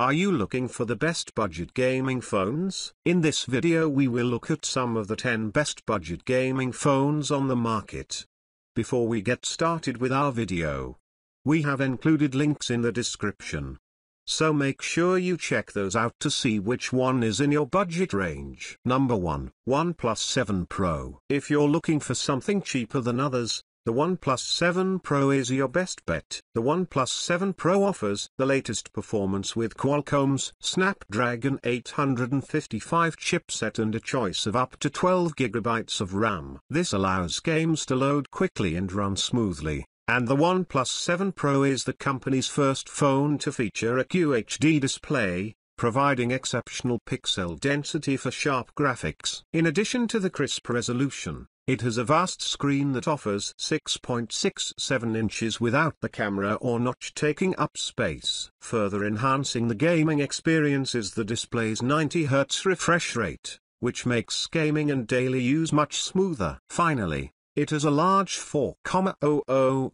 Are you looking for the best budget gaming phones? In this video we will look at some of the 10 best budget gaming phones on the market. Before we get started with our video, we have included links in the description. So make sure you check those out to see which one is in your budget range. Number 1, OnePlus 7 Pro. If you're looking for something cheaper than others, the OnePlus 7 Pro is your best bet. The OnePlus 7 Pro offers the latest performance with Qualcomm's Snapdragon 855 chipset and a choice of up to 12 GB of RAM. This allows games to load quickly and run smoothly, and the OnePlus 7 Pro is the company's first phone to feature a QHD display, providing exceptional pixel density for sharp graphics. In addition to the crisp resolution, it has a vast screen that offers 6.67 inches without the camera or notch taking up space. Further enhancing the gaming experience is the display's 90Hz refresh rate, which makes gaming and daily use much smoother. Finally, it has a large 4,000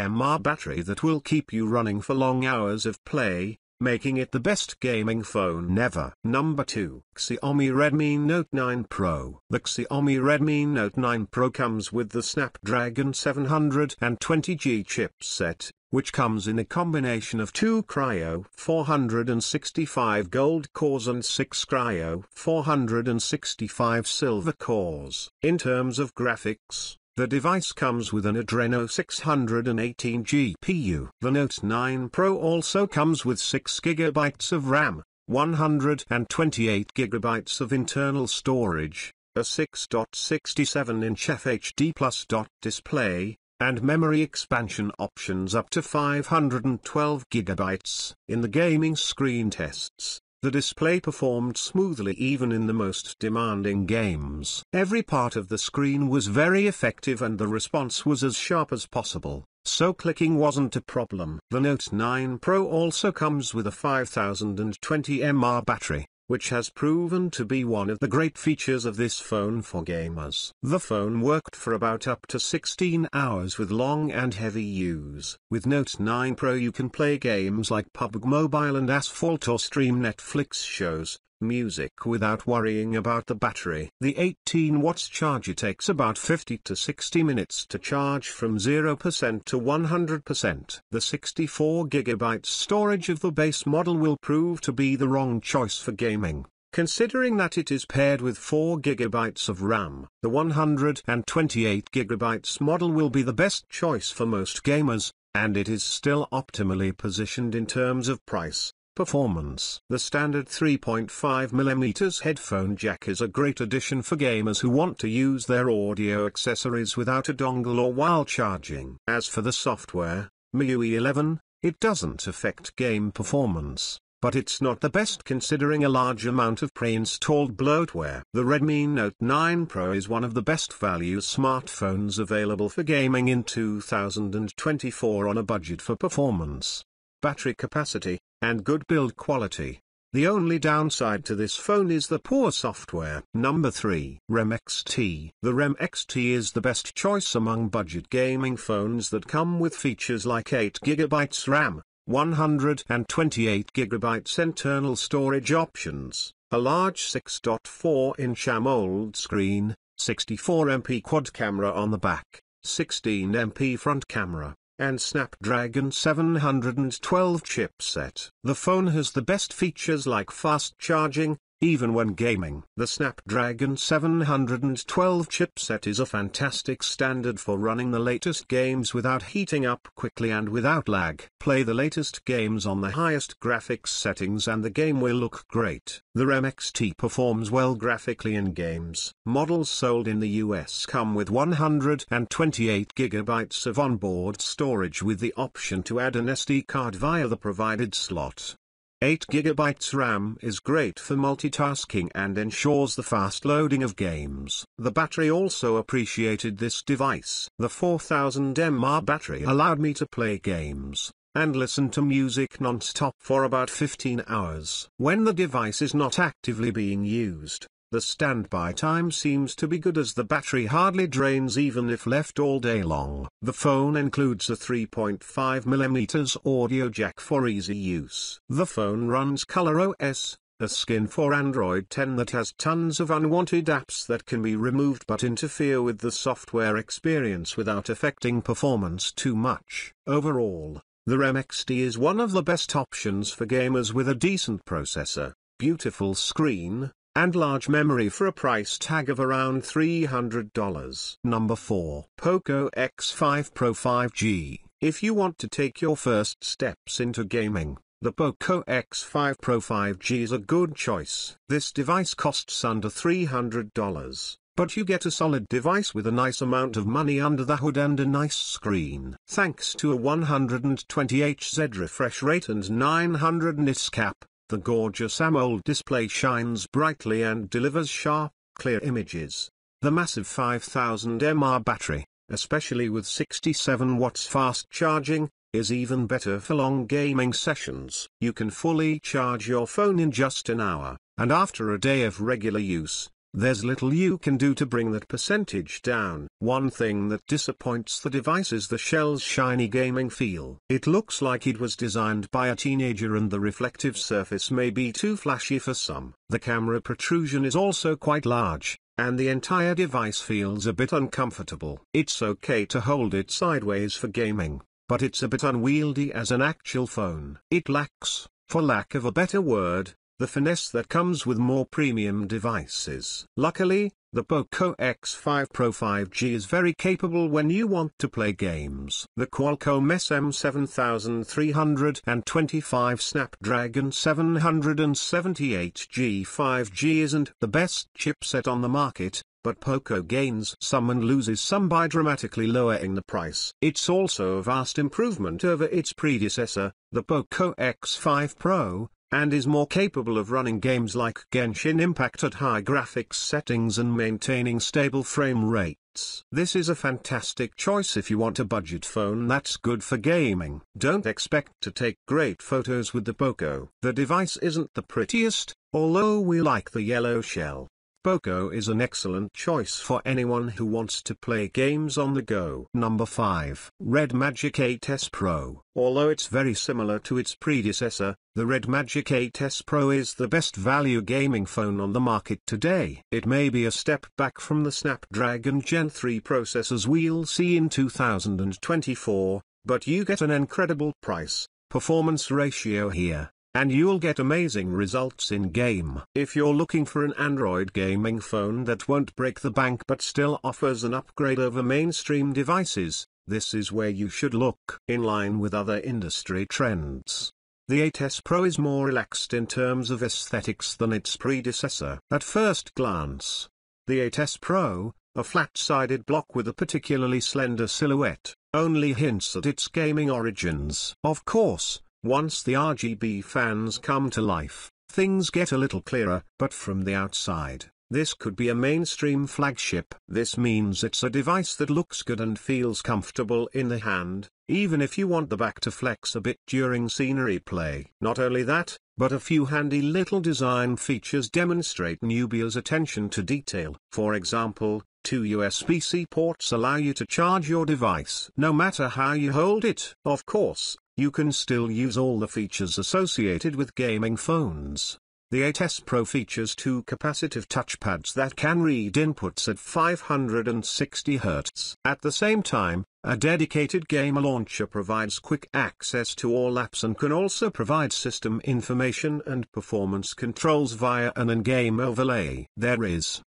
mAh battery that will keep you running for long hours of play, making it the best gaming phone ever. Number 2, Xiaomi Redmi Note 9 Pro. The Xiaomi Redmi Note 9 Pro comes with the Snapdragon 720G chipset, which comes in a combination of 2 Cryo 465 gold cores and 6 Cryo 465 silver cores. In terms of graphics, the device comes with an Adreno 618 GPU. The Note 9 Pro also comes with 6 GB of RAM, 128 GB of internal storage, a 6.67-inch FHD Plus display, and memory expansion options up to 512 GB. In the gaming screen tests, the display performed smoothly even in the most demanding games. Every part of the screen was very effective and the response was as sharp as possible, so clicking wasn't a problem. The Note 9 Pro also comes with a 5020 mAh battery, which has proven to be one of the great features of this phone for gamers. The phone worked for about up to 16 hours with long and heavy use. With Note 9 Pro you can play games like PUBG Mobile and Asphalt or stream Netflix shows, music without worrying about the battery. The 18 watts charger takes about 50 to 60 minutes to charge from 0% to 100%. The 64 GB storage of the base model will prove to be the wrong choice for gaming, considering that it is paired with 4 GB of RAM. The 128 GB model will be the best choice for most gamers, and it is still optimally positioned in terms of price. Performance. The standard 3.5mm headphone jack is a great addition for gamers who want to use their audio accessories without a dongle or while charging. As for the software, MIUI 11, it doesn't affect game performance, but it's not the best considering a large amount of pre-installed bloatware. The Redmi Note 9 Pro is one of the best value smartphones available for gaming in 2024 on a budget for performance, battery capacity, and good build quality. The only downside to this phone is the poor software. Number 3, Realme XT. The Realme XT is the best choice among budget gaming phones that come with features like 8 GB RAM, 128 GB internal storage options, a large 6.4-inch AMOLED screen, 64MP quad camera on the back, 16MP front camera, and Snapdragon 712 chipset. The phone has the best features like fast charging, even when gaming. The Snapdragon 712 chipset is a fantastic standard for running the latest games without heating up quickly and without lag. Play the latest games on the highest graphics settings and the game will look great. The Realme XT performs well graphically in games. Models sold in the US come with 128 GB of onboard storage with the option to add an SD card via the provided slot. 8 GB RAM is great for multitasking and ensures the fast loading of games. The battery also appreciated this device. The 4000 mAh battery allowed me to play games and listen to music non-stop for about 15 hours. When the device is not actively being used, The standby time seems to be good as the battery hardly drains even if left all day long. The phone includes a 3.5mm audio jack for easy use. The phone runs ColorOS, a skin for Android 10 that has tons of unwanted apps that can be removed but interfere with the software experience without affecting performance too much. Overall, the Realme XT is one of the best options for gamers with a decent processor, beautiful screen, and large memory for a price tag of around $300. Number 4. Poco X5 Pro 5G. If you want to take your first steps into gaming, the Poco X5 Pro 5G is a good choice. This device costs under $300, but you get a solid device with a nice amount of money under the hood and a nice screen. Thanks to a 120Hz refresh rate and 900 nits cap, the gorgeous AMOLED display shines brightly and delivers sharp, clear images. The massive 5000 mAh battery, especially with 67 watts fast charging, is even better for long gaming sessions. You can fully charge your phone in just an hour, and after a day of regular use, there's little you can do to bring that percentage down. One thing that disappoints the device is the shell's shiny gaming feel. It looks like it was designed by a teenager and the reflective surface may be too flashy for some. The camera protrusion is also quite large, and the entire device feels a bit uncomfortable. It's okay to hold it sideways for gaming, but it's a bit unwieldy as an actual phone. It lacks, for lack of a better word, the finesse that comes with more premium devices. Luckily, the Poco X5 Pro 5G is very capable when you want to play games. The Qualcomm SM7325 Snapdragon 778G 5G isn't the best chipset on the market, but Poco gains some and loses some by dramatically lowering the price. It's also a vast improvement over its predecessor, the Poco X5 Pro, and is more capable of running games like Genshin Impact at high graphics settings and maintaining stable frame rates. This is a fantastic choice if you want a budget phone that's good for gaming. Don't expect to take great photos with the Poco. The device isn't the prettiest, although we like the yellow shell. Poco is an excellent choice for anyone who wants to play games on the go. Number 5. Red Magic 8s Pro. Although it's very similar to its predecessor, the Red Magic 8s Pro is the best value gaming phone on the market today. It may be a step back from the Snapdragon Gen 3 processors we'll see in 2024, but you get an incredible price-performance ratio here, and you'll get amazing results in-game. If you're looking for an Android gaming phone that won't break the bank but still offers an upgrade over mainstream devices, this is where you should look. In line with other industry trends, the 8s Pro is more relaxed in terms of aesthetics than its predecessor. At first glance, the 8s Pro, a flat-sided block with a particularly slender silhouette, only hints at its gaming origins. Of course, once the RGB fans come to life, things get a little clearer, but from the outside, this could be a mainstream flagship. This means it's a device that looks good and feels comfortable in the hand, even if you want the back to flex a bit during scenery play. Not only that, but a few handy little design features demonstrate newbies' attention to detail. For example, 2 USB-C ports allow you to charge your device no matter how you hold it. Of course, you can still use all the features associated with gaming phones. The 8s Pro features 2 capacitive touchpads that can read inputs at 560 Hz. At the same time, a dedicated game launcher provides quick access to all apps and can also provide system information and performance controls via an in-game overlay.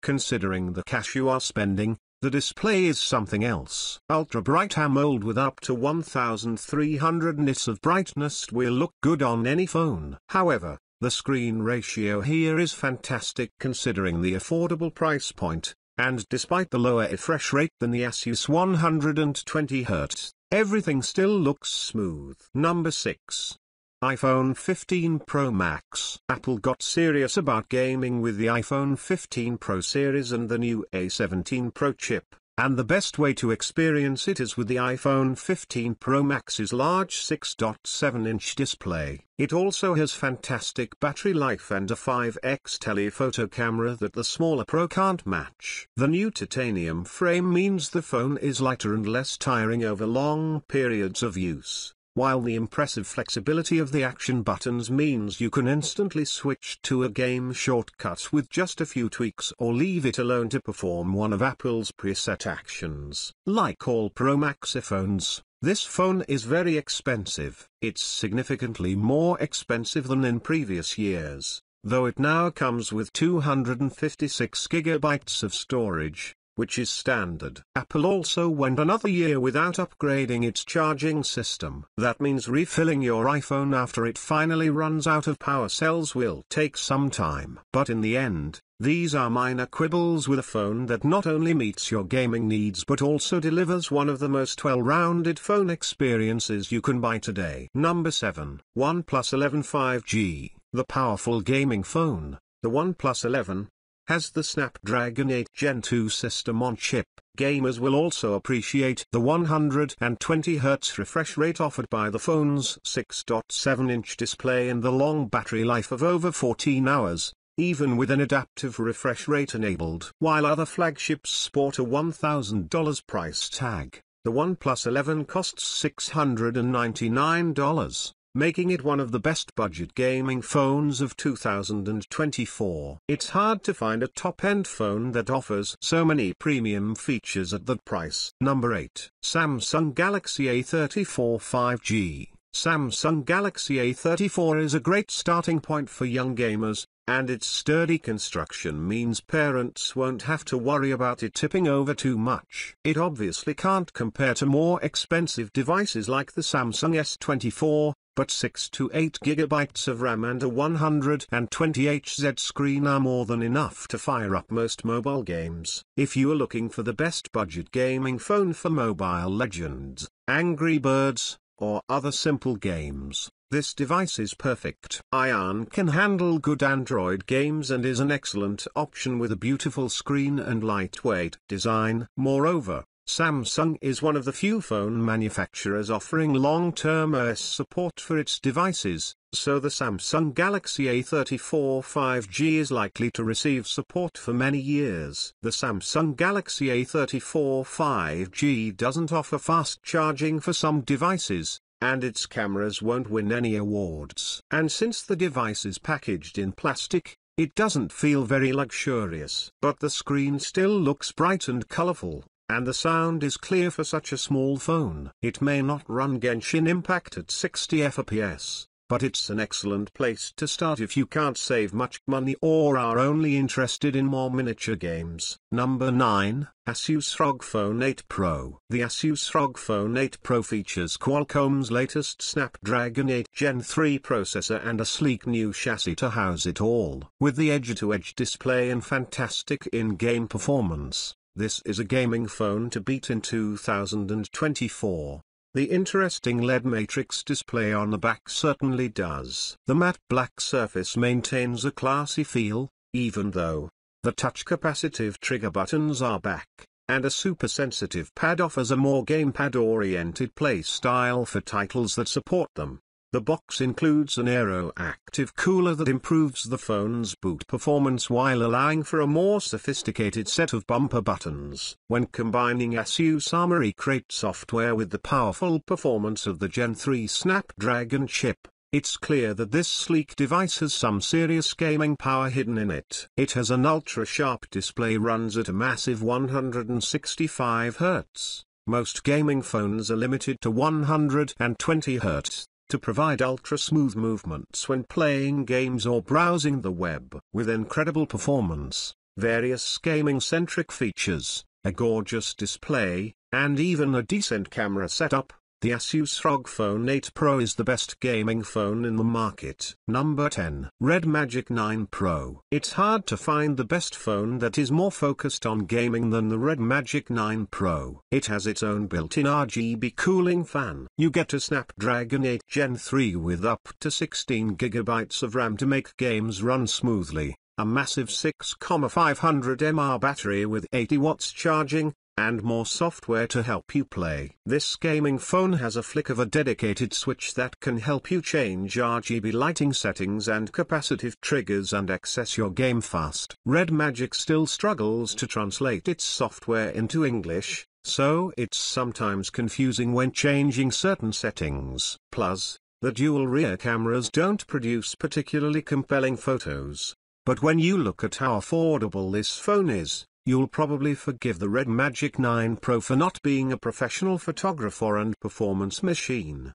Considering the cash you are spending, the display is something else. Ultra bright AMOLED with up to 1300 nits of brightness will look good on any phone. However, the screen ratio here is fantastic considering the affordable price point, and despite the lower refresh rate than the Asus 120Hz, everything still looks smooth. Number 6. iPhone 15 Pro Max. Apple got serious about gaming with the iPhone 15 Pro series and the new A17 Pro chip, And the best way to experience it is with the iPhone 15 Pro Max's large 6.7-inch display. It also has fantastic battery life and a 5x telephoto camera that the smaller Pro can't match. The new titanium frame means the phone is lighter and less tiring over long periods of use, while the impressive flexibility of the action buttons means you can instantly switch to a game shortcut with just a few tweaks or leave it alone to perform one of Apple's preset actions. Like all Pro Max phones, this phone is very expensive. It's significantly more expensive than in previous years, though it now comes with 256 GB of storage, which is standard. Apple also went another year without upgrading its charging system. That means refilling your iPhone after it finally runs out of power cells will take some time. But in the end, these are minor quibbles with a phone that not only meets your gaming needs but also delivers one of the most well-rounded phone experiences you can buy today. Number 7. OnePlus 11 5G. The powerful gaming phone, the OnePlus 11, has the Snapdragon 8 Gen 2 system on chip. Gamers will also appreciate the 120Hz refresh rate offered by the phone's 6.7-inch display and the long battery life of over 14 hours, even with an adaptive refresh rate enabled. While other flagships sport a $1,000 price tag, the OnePlus 11 costs $699. Making it one of the best budget gaming phones of 2024. It's hard to find a top-end phone that offers so many premium features at that price. Number 8. Samsung Galaxy A34 5G. Samsung Galaxy A34 is a great starting point for young gamers, and its sturdy construction means parents won't have to worry about it tipping over too much. It obviously can't compare to more expensive devices like the Samsung S24, but 6 to 8 GB of RAM and a 120Hz screen are more than enough to fire up most mobile games. If you are looking for the best budget gaming phone for Mobile Legends, Angry Birds, or other simple games, this device is perfect. Ion can handle good Android games and is an excellent option with a beautiful screen and lightweight design. Moreover, Samsung is one of the few phone manufacturers offering long-term OS support for its devices, so the Samsung Galaxy A34 5G is likely to receive support for many years. The Samsung Galaxy A34 5G doesn't offer fast charging for some devices, and its cameras won't win any awards. And since the device is packaged in plastic, it doesn't feel very luxurious. But the screen still looks bright and colorful, and the sound is clear for such a small phone. It may not run Genshin Impact at 60 FPS, but it's an excellent place to start if you can't save much money or are only interested in more miniature games. Number 9. Asus ROG Phone 8 Pro. The Asus ROG Phone 8 Pro features Qualcomm's latest Snapdragon 8 Gen 3 processor and a sleek new chassis to house it all. With the edge-to-edge display and fantastic in-game performance, this is a gaming phone to beat in 2024. The interesting LED matrix display on the back certainly does. The matte black surface maintains a classy feel, even though the touch-capacitive trigger buttons are back, and a super-sensitive pad offers a more gamepad-oriented play style for titles that support them. The box includes an aero-active cooler that improves the phone's boot performance while allowing for a more sophisticated set of bumper buttons. When combining Asus Armoury Crate software with the powerful performance of the Gen 3 Snapdragon chip, it's clear that this sleek device has some serious gaming power hidden in it. It has an ultra-sharp display, runs at a massive 165 Hz. Most gaming phones are limited to 120 Hz. To provide ultra-smooth movements when playing games or browsing the web. With incredible performance, various gaming-centric features, a gorgeous display, and even a decent camera setup, the Asus ROG Phone 8 Pro is the best gaming phone in the market. Number 10. Red Magic 9 Pro. It's hard to find the best phone that is more focused on gaming than the Red Magic 9 Pro. It has its own built-in RGB cooling fan. You get a Snapdragon 8 Gen 3 with up to 16 GB of RAM to make games run smoothly, a massive 6,500 mAh battery with 80 watts charging, and more software to help you play. This gaming phone has a flick of a dedicated switch that can help you change RGB lighting settings and capacitive triggers and access your game fast. Red Magic still struggles to translate its software into English, so it's sometimes confusing when changing certain settings. Plus, the dual rear cameras don't produce particularly compelling photos. But when you look at how affordable this phone is, you'll probably forgive the Red Magic 9 Pro for not being a professional photographer and performance machine.